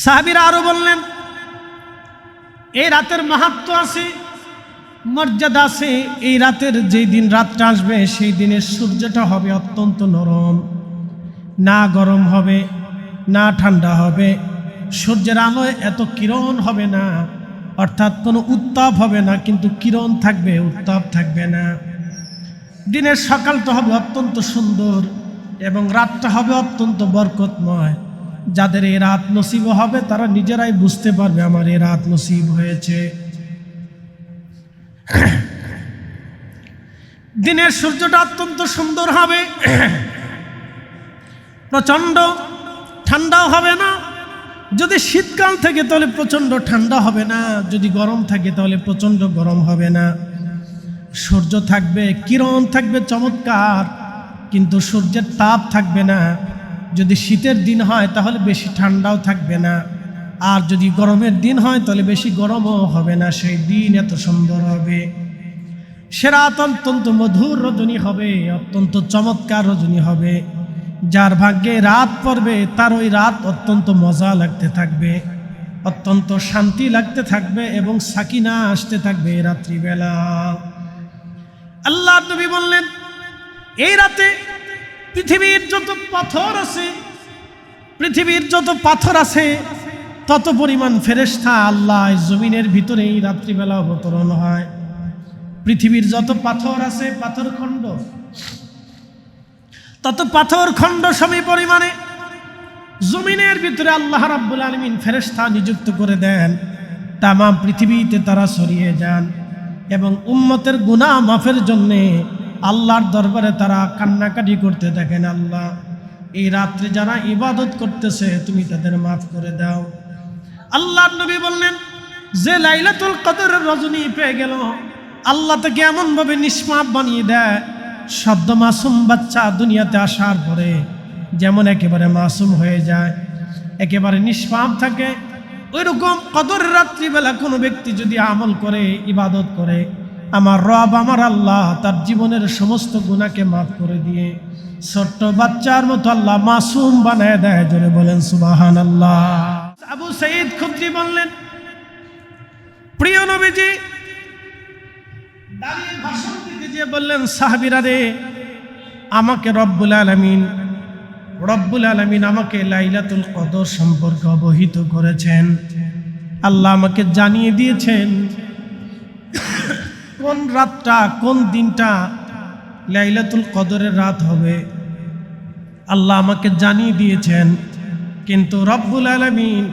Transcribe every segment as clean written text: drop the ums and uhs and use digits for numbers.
সাহাবীরা আরো বললেন, এই রাতের মাহাত্ম্য আছে, মর্যাদা আছে। এই রাতের যেই দিন রাতটা আসবে সেই দিনের সূর্যটা হবে অত্যন্ত নরম, না গরম হবে না ঠান্ডা হবে। সূর্যের আলোয় এত কিরণ হবে না, অর্থাৎ কোনো উত্তাপ হবে না, কিন্তু কিরণ থাকবে, উত্তাপ থাকবে না। দিনের সকালটা হবে অত্যন্ত সুন্দর এবং রাতটা হবে অত্যন্ত বরকতময়। যাদের এই রাত নসিব হবে তারা নিজেরাই বুঝতে পারবে আমার এই রাত নসিব হয়েছে। দিনের সূর্যটা অত্যন্ত সুন্দর হবে, প্রচণ্ড ঠান্ডাও হবে না। যদি শীতকাল থাকে তাহলে প্রচণ্ড ঠান্ডা হবে না, যদি গরম থাকে তাহলে প্রচণ্ড গরম হবে না। সূর্য থাকবে, কিরণ থাকবে চমৎকার, কিন্তু সূর্যের তাপ থাকবে না। যদি শীতের দিন হয় তাহলে বেশি ঠান্ডাও থাকবে না, আর যদি গরমের দিন হয় তাহলে বেশি গরমও হবে না। সেই দিন এত সুন্দর হবে। সে রাত অত্যন্ত মধুর রজনী হবে, অত্যন্ত চমৎকার রজনী হবে। যার ভাগ্যে রাত পড়বে তার ওই রাত অত্যন্ত মজা লাগতে থাকবে, অত্যন্ত শান্তি লাগতে থাকবে এবং সাকিনা আসতে থাকবে রাত্রিবেলা। আল্লাহ নবী বললেন, এই রাতে পৃথিবীর যত পাথর আছে, পৃথিবীর যত পাথর আছে তত পরিমাণ ফেরেশতা আল্লাহ জমিনের ভিতরে এই রাত্রিবেলা অবতরণ হয়। পৃথিবীর যত পাথর আছে, পাথর খণ্ড, তত পাথর খণ্ড সবই পরিমাণে জমিনের ভিতরে আল্লাহ রাব্বুল আলামিন ফেরেশতা নিযুক্ত করে দেন। তাম পৃথিবীতে তারা ছড়িয়ে যান এবং উম্মতের গুনাহ মাফের জন্যে আল্লাহর দরবারে তারা কান্নাকাটি করতে থাকেন, আল্লাহ এই রাত্রে যারা ইবাদত করতেছে তুমি তাদের মাফ করে দাও। আল্লাহর নবী বললেন, যে লাইলাতুল কদরের রজনী পেয়ে গেল আল্লাহ তাকে এমনভাবে নিষ্পাপ বানিয়ে দেয়, সদ্য মাসুম বাচ্চা দুনিয়াতে আসার পরে যেমন একেবারে মাসুম হয়ে যায়, একেবারে নিষ্পাপ থাকে, ওই রকম কদরের রাত্রিবেলা কোনো ব্যক্তি যদি আমল করে, ইবাদত করে, আমার রব আমার আল্লাহ তার জীবনের সমস্ত গুনাহকে মাফ করে দিয়ে ছোট্ট বাচ্চার মতো আল্লাহ মাসুম বানায় দেয়। জোরে বলেন সুবহানাল্লাহ। আবু সাঈদ খুদরি বললেন, প্রিয় নবীজি দাঁড়িয়ে ভাষণ দিতে গিয়ে বললেন, সাহাবীরা রে, আমাকে রব্বুল আলামিন আমাকে লাইলাতুল কদর সম্পর্কে অবহিত করেছেন। আল্লাহ আমাকে জানিয়ে দিয়েছেন কোন রাতটা, কোন দিনটা লাইলাতুল কদরের রাত হবে। আল্লাহ আমাকে জানিয়ে দিয়েছেন, কিন্তু রব্বুল আলামিন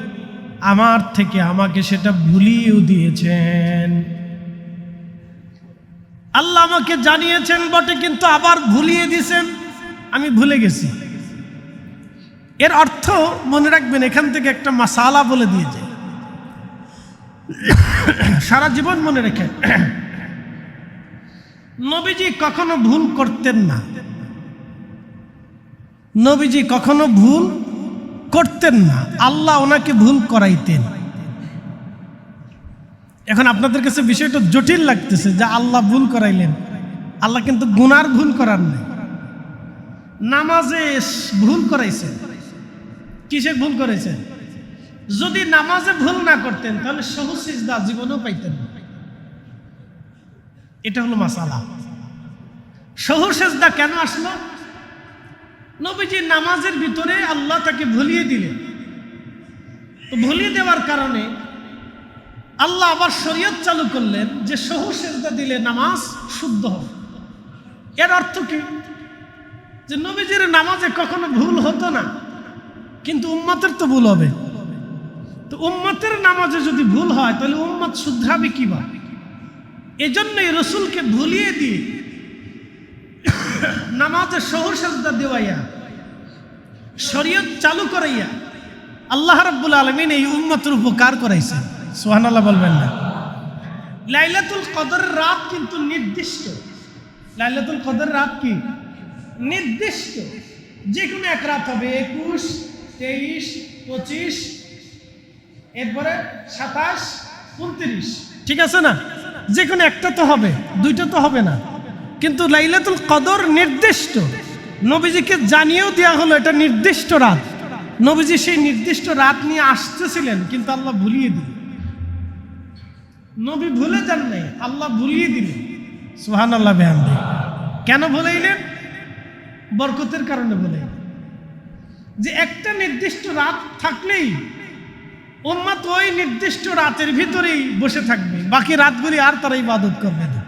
আমার থেকে আমাকে সেটা ভুলিয়েও দিয়েছেন। আল্লাহ আমাকে জানিয়েছেন বটে, কিন্তু আবার ভুলিয়ে দিয়েছেন, আমি ভুলে গেছি। এর অর্থ মনে রাখবেন, এখান থেকে একটা মাসালা বলে দিয়েছে, সারা জীবন মনে রেখে। নবীজি কখনো ভুল করতেন না, নবীজি কখনো ভুল করতেন না, আল্লাহ ওনাকে ভুল করাইতেন। এখন আপনাদের কাছে বিষয়টা জটিল লাগতেছে যে আল্লাহ ভুল করাইলেন, আল্লাহ কিন্তু গুনার ভুল করার নাই। নামাজে ভুল করাইছেন, কিসে ভুল করেছেন? যদি নামাজে ভুল না করতেন তাহলে সহজ সিজদা জীবনেও পাইতেন না। এটা হলো মাসালা। সহজ সিজদা কেন আসলো? নবীজি নামাজের ভিতরে আল্লাহ তাকে ভুলিয়ে দিলেন। তো ভুলিয়ে দেওয়ার কারণে আল্লাহ আবার শরীয়ত চালু করলেন যে সহজ সিজদা দিলে নামাজ শুদ্ধ হবে। এর অর্থ কি? যে নবীজির নামাজে কখনো ভুল হতো না, কিন্তু উম্মতের তো ভুল হবে। তো উম্মতের নামাজে যদি ভুল হয় তাহলে উম্মত শুধরাবে কিভাবে? এজন্যই রসুলকে ভুলিয়ে দিয়ে নামাজে সহজ সিজদা দেওয়াইয়া শরীয়ত চালু করাইয়া আল্লাহ রাব্বুল আলামিন এই উম্মতের উপকার করাইছেন। সুবহানাল্লাহ বলবেন না? লাইলাতুল কদরের রাত কিন্তু নির্দিষ্ট। লাইলাতুল কদরের রাত কি নির্দিষ্ট? যে কোনো এক রাত হবে, 21, 23, 25, এরপরে 27, 29, ঠিক আছে না? যে কোনো একটা তো হবে, দুইটা তো হবে না। কিন্তু লাইলাতুল কদর নির্দিষ্ট, নবীজিকে জানিয়েও দেওয়া হলো এটা নির্দিষ্ট রাত। নবীজি সেই নির্দিষ্ট রাত নিয়ে আসতেছিলেন, কিন্তু আল্লাহ ভুলিয়ে দিলেন। নবী ভুলে যান নাই, আল্লাহ ভুলিয়ে দিলেন। সুবহানাল্লাহ বিহামদিহি। কেন ভুলাইলেন? বরকতের কারণে ভুলাইলেন। যে একটা নির্দিষ্ট রাত থাকলেই উম্মত ওই নির্দিষ্ট রাতের ভিতরেই বসে থাকবে, বাকি রাতগুলি আর তারা ইবাদত করবে না।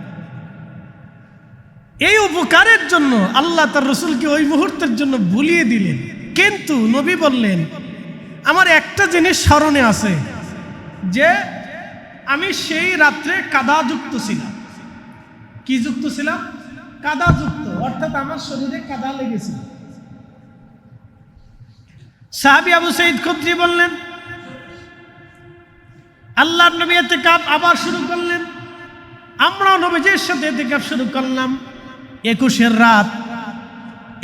এই উপকারের জন্য আল্লাহ তার রসুলকে ওই মুহূর্তের জন্য ভুলিয়ে দিলেন। কিন্তু নবী বললেন, আমার একটা জিনিস স্মরণে আছে, যে আমি সেই রাত্রে কাদাযুক্ত ছিলাম। কি যুক্ত ছিলাম? কাদাযুক্ত, অর্থাৎ আমার শরীরে কাদা লেগেছিল। সাহাবী আবু সাঈদ খুদরি বললেন, আল্লাহর নবী ইতিকাফ আবার শুরু করলেন, আমরাও নবীজির সাথে ইতিকাফ শুরু করলাম। 21 রাত,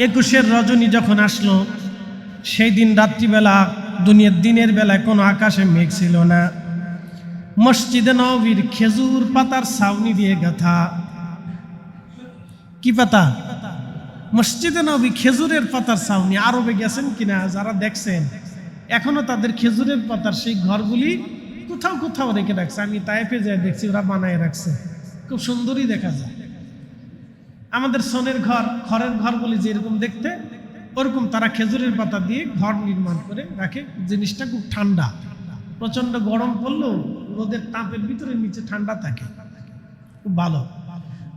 21 রজনী যখন আসলো, সেই দিন রাত্রিবেলা, দুনিয়ার দিনের বেলায় কোনো আকাশে মেঘ ছিল না। মসজিদে নববীর খেজুর পাতার ছাউনি দিয়ে গাঁথা। কি পাতা? মসজিদে নববী খেজুরের পাতার ছাউনি। আরবে গেছেন কিনা যারা দেখছেন, এখনো তাদের খেজুরের পাতার সেই ঘরগুলি কোথাও কোথাও রেখে রাখছে। আমি তায়েফে যাই দেখছি, ওরা বানায় রাখছে, খুব সুন্দরই দেখা যায়। আমাদের সোনের ঘর, খড়ের ঘরগুলি যেরকম দেখতে, ওরকম তারা খেজুরের পাতা দিয়ে ঘর নির্মাণ করে রাখে। জিনিসটা খুব ঠান্ডা, প্রচন্ড গরম পড়লেও রোদের তাপের ভিতরে নিচে ঠান্ডা থাকে, খুব ভালো।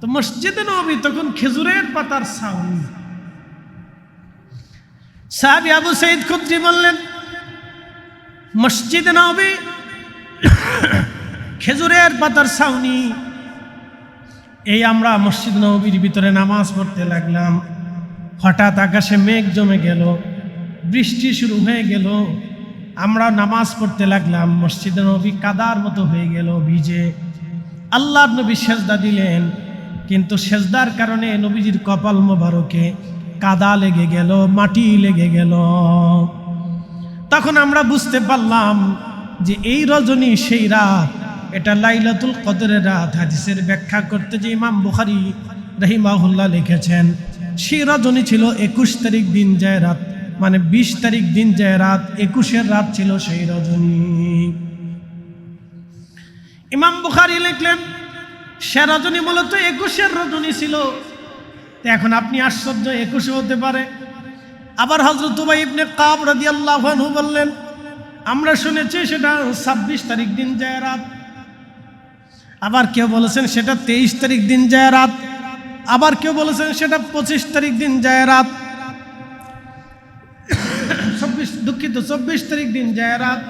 তো মসজিদে নববী তখন খেজুরের পাতার ছাউনি। সাহাবী আবু সাঈদ খুদরি বললেন, মসজিদে নববী খেজুরের পাতার ছাউনি। এই আমরা মসজিদ নববীর ভিতরে নামাজ পড়তে লাগলাম। হঠাৎ আকাশে মেঘ জমে গেল, বৃষ্টি শুরু হয়ে গেল। আমরা নামাজ পড়তে লাগলাম, মসজিদে নববী কাদার মতো হয়ে গেল, ভিজে। আল্লাহর নবী সেজদা দিলেন, কিন্তু সেজদার কারণে নবীজির কপাল মোবারকে কাদা লেগে গেল, মাটি লেগে গেল। তখন আমরা বুঝতে পারলাম যে এই রজনী সেই রাত, এটা লাইলাতুল কদরের রাত। হাদিসের ব্যাখ্যা করতে যে ইমাম বুখারী রাহিমাহুল্লাহ লিখেছেন, সেই রজনী ছিল 21 তারিখ দিন যায় রাত, মানে 20 তারিখ দিন যায় রাত, 21 রাত ছিল সেই রজনী। ইমাম বুখারী লিখলেন, সে রজনী মূলত 21 রজনী ছিল। এখন আপনি আশ্চর্য, 21 হতে পারে। আবার হযরত উবাই ইবনে কাব রাদিয়াল্লাহু আনহু বললেন, আমরা শুনেছি সেটা 26 তারিখ দিন যায় রাত। আবার কেউ বলেছেন সেটা 23 তারিখ দিন যায় রাত। আবার কেউ বলেছেন সেটা 25 তারিখ দিন যায় রাত। 24 তারিখ দিন যায় রাত,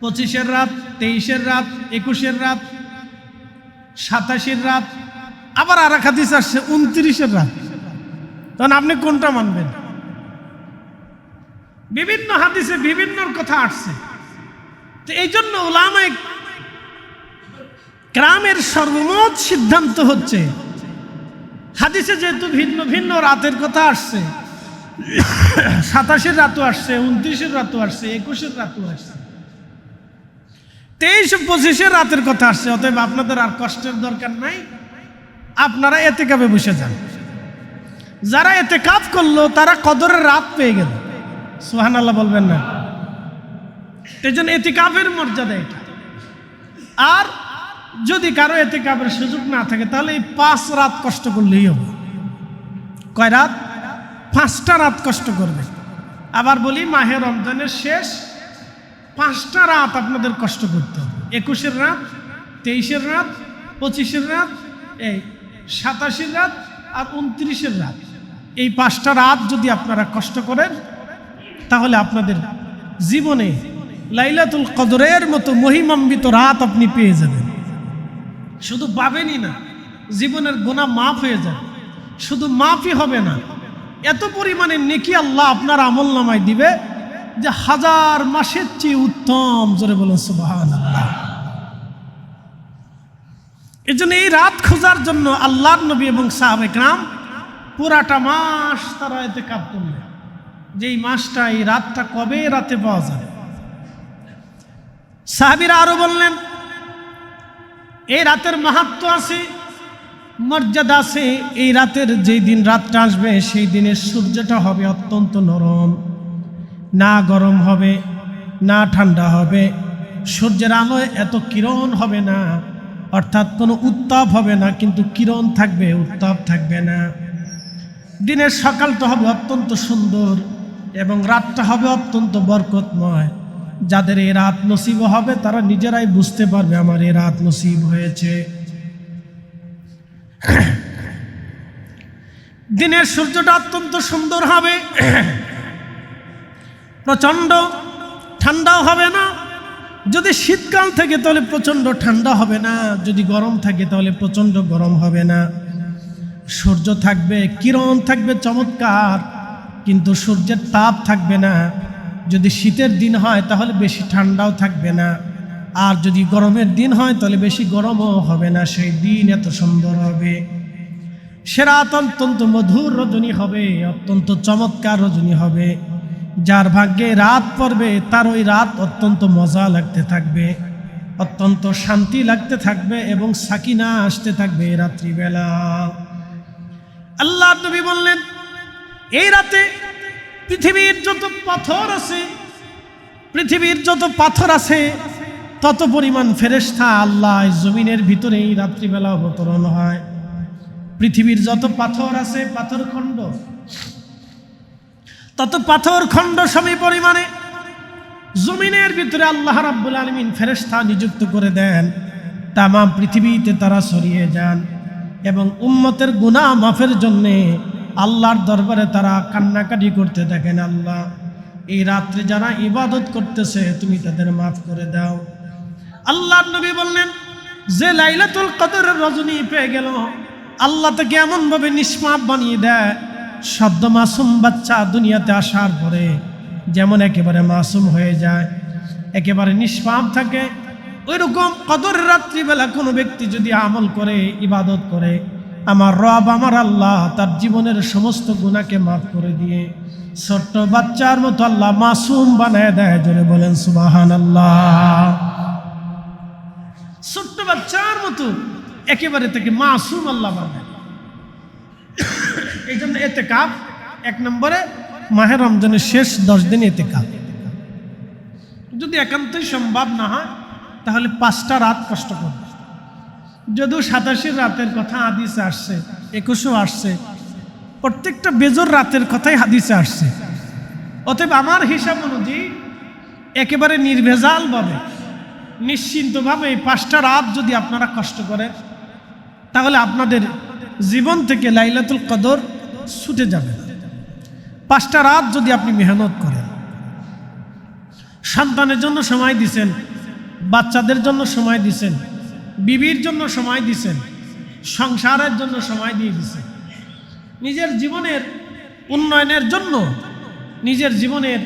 25 রাত, 23 রাত, 21 রাত, 27 রাত। আবার আর এক হাদিস আসছে 29 রাত। তখন আপনি কোনটা মানবেন? বিভিন্ন হাদিসে বিভিন্ন কথা আসছে। তো এই জন্য উলামায়ে কেরামের সর্বমোট সিদ্ধান্ত হচ্ছে, হাদিসে যেহেতু ভিন্ন ভিন্ন রাতের কথা আসছে, 27 রাতও আসছে, 29 রাতও আসছে, 21 রাতও আসছে, 23-25 রাতের কথা আসছে। অতএব আপনাদের আর কষ্টের দরকার নাই, আপনারা ইতিকাফে বসে যান। যারা ইতিকাফ করলো তারা কদরের রাত পেয়ে গেল। সুবহানাল্লাহ বলবেন না? এই জন্য ইতিকাফের মর্যাদা এটা। আর যদি কারো ইতিকাফের সুযোগ না থাকে, তাহলে এই 5 রাত কষ্ট করলেই হবে। কয় রাত? 5টা রাত কষ্ট করবে। আবার বলি, মাহে রমজানের শেষ 5টা রাত আপনাদের কষ্ট করতে হবে। 21 রাত, 23 রাত, 25 রাত, এই 27 রাত আর 29 রাত। এই 5টা রাত যদি আপনারা কষ্ট করেন, তাহলে আপনাদের জীবনে লাইলাতুল কদরের মতো মহিমান্বিত রাত আপনি পেয়ে যাবেন। শুধু পাবেনই না, জীবনের গুনাহ মাফ হয়ে যাবে। শুধু মাফই হবে না, এত পরিমাণে নেকি আল্লাহ আপনার আমলনামায় দিবে যে 1000 মাসের চেয়ে উত্তম। জোরে বলুন সুবহানাল্লাহ। এই জন্য এই রাত খোঁজার জন্য আল্লাহর নবী এবং সাহাবায়ে কেরাম পুরাটা মাস তারা ইতিকাফ করলেন, যে এই মাসটা, এই রাতটা কবে রাতে পাওয়া যাবে। সাহাবীরা আরো বললেন, এই রাতের মাহাত্ম্য আছে, মর্যাদা আছে। এই রাতের যেই দিন রাতটা আসবে, সেই দিনের সূর্যটা হবে অত্যন্ত নরম, না গরম হবে না ঠান্ডা হবে, সূর্যের আলোয় এত কিরণ হবে না, অর্থাৎ কোনো উত্তাপ হবে না, কিন্তু কিরণ থাকবে, উত্তাপ থাকবে না। দিনের সকালটা হবে অত্যন্ত সুন্দর এবং রাতটা হবে অত্যন্ত বরকতময়। যাদের এই রাত নসিব হবে তারা নিজেরাই বুঝতে পারবে আমার এই রাত নসিব হয়েছে। দিনের সূর্যটা অত্যন্ত সুন্দর হবে, প্রচণ্ড ঠান্ডাও হবে না। যদি শীতকাল থাকে তাহলে প্রচণ্ড ঠান্ডা হবে না, যদি গরম থাকে তাহলে প্রচণ্ড গরম হবে না। সূর্য থাকবে, কিরণ থাকবে চমৎকার, কিন্তু সূর্যের তাপ থাকবে না। যদি শীতের দিন হয় তাহলে বেশি ঠান্ডাও থাকবে না, আর যদি গরমের দিন হয় তাহলে বেশি গরমও হবে না। সেই দিন এত সুন্দর হবে, সে রাত অত্যন্ত মধুর রজনী হবে, অত্যন্ত চমৎকার রজনী হবে। যার ভাগ্যে রাত পড়বে তার ওই রাত অত্যন্ত মজা লাগতে থাকবে, অত্যন্ত শান্তি লাগতে থাকবে এবং সাকিনা আসতে থাকবে রাত্রিবেলা। আল্লাহ নবী বললেন, এই রাতে পৃথিবীর যত পাথর আছে, পৃথিবীর যত পাথর আছে তত পরিমাণ ফেরেশতা আল্লাহ জমিনের ভিতরে এই রাত্রিবেলা অবতরণ হয়। পৃথিবীর যত পাথর আছে, পাথর খণ্ড, তত পাথর খণ্ড সম পরিমাণে জমিনের ভিতরে আল্লাহ রাব্বুল আলামিন ফেরেশতা নিযুক্ত করে দেন। তাম পৃথিবীতে তারা ছড়িয়ে যান এবং উম্মতের গুনাহ মাফের জন্যে আল্লাহর দরবারে তারা কান্নাকাটি করতে থাকেন, আল্লাহ এই রাত্রে যারা ইবাদত করতেছে তুমি তাদের মাফ করে দাও। আল্লাহর নবী বললেন, যে লাইলাতুল কদরের রজনী পেয়ে গেল আল্লাহ তাকে এমনভাবে নিষ্পাপ বানিয়ে দেয়, সদ্য মাসুম বাচ্চা দুনিয়াতে আসার পরে যেমন একেবারে মাসুম হয়ে যায়, একেবারে নিষ্পাপ থাকে, ওই রকম কদরের রাত্রিবেলা কোনো ব্যক্তি যদি আমল করে, ইবাদত করে, আমার রব আমার আল্লাহ তার জীবনের সমস্ত গুনাহকে মাফ করে দিয়ে ছোট্ট বাচ্চার মতো আল্লাহ মাসুম বানায় দেয়। জোরে বলেন সুবহানাল্লাহ। ছোট্ট বাচ্চার মতো একেবারে তাকে মাসুম আল্লাহ বানায়। এই জন্য ইতিকাফ এক নম্বরে মাহে রমজানের শেষ 10 দিন ইতিকাফ। যদি একান্তই সম্ভব না হয় তাহলে 5টা রাত কষ্ট করবে। যদিও 87 রাতের কথা হাদিসে আসছে, 21ও আসছে, প্রত্যেকটা বেজোর রাতের কথাই হাদিসে আসছে। অতএব আমার হিসাব অনুযায়ী একেবারে নির্ভেজালভাবে নিশ্চিন্তভাবে এই 5টা রাত যদি আপনারা কষ্ট করেন তাহলে আপনাদের জীবন থেকে লাইলাতুল কদর ছুটে যাবে। 5টা রাত যদি আপনি মেহনত করেন, সন্তানের জন্য সময় দিছেন, বাচ্চাদের জন্য সময় দিছেন, বিবির জন্য সময় দিছেন, সংসারের জন্য সময় দিয়ে দিছেন, নিজের জীবনের উন্নয়নের জন্য, নিজের জীবনের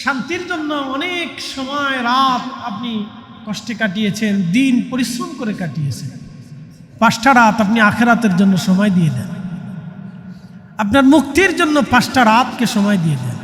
শান্তির জন্য অনেক সময় রাত আপনি কষ্টে কাটিয়েছেন, দিন পরিশ্রম করে কাটিয়েছেন। 5টা রাত আপনি আখিরাতের জন্য সময় দিয়ে দেন, আপনার মুক্তির জন্য 5টা রাতকে সময় দিয়ে দেন।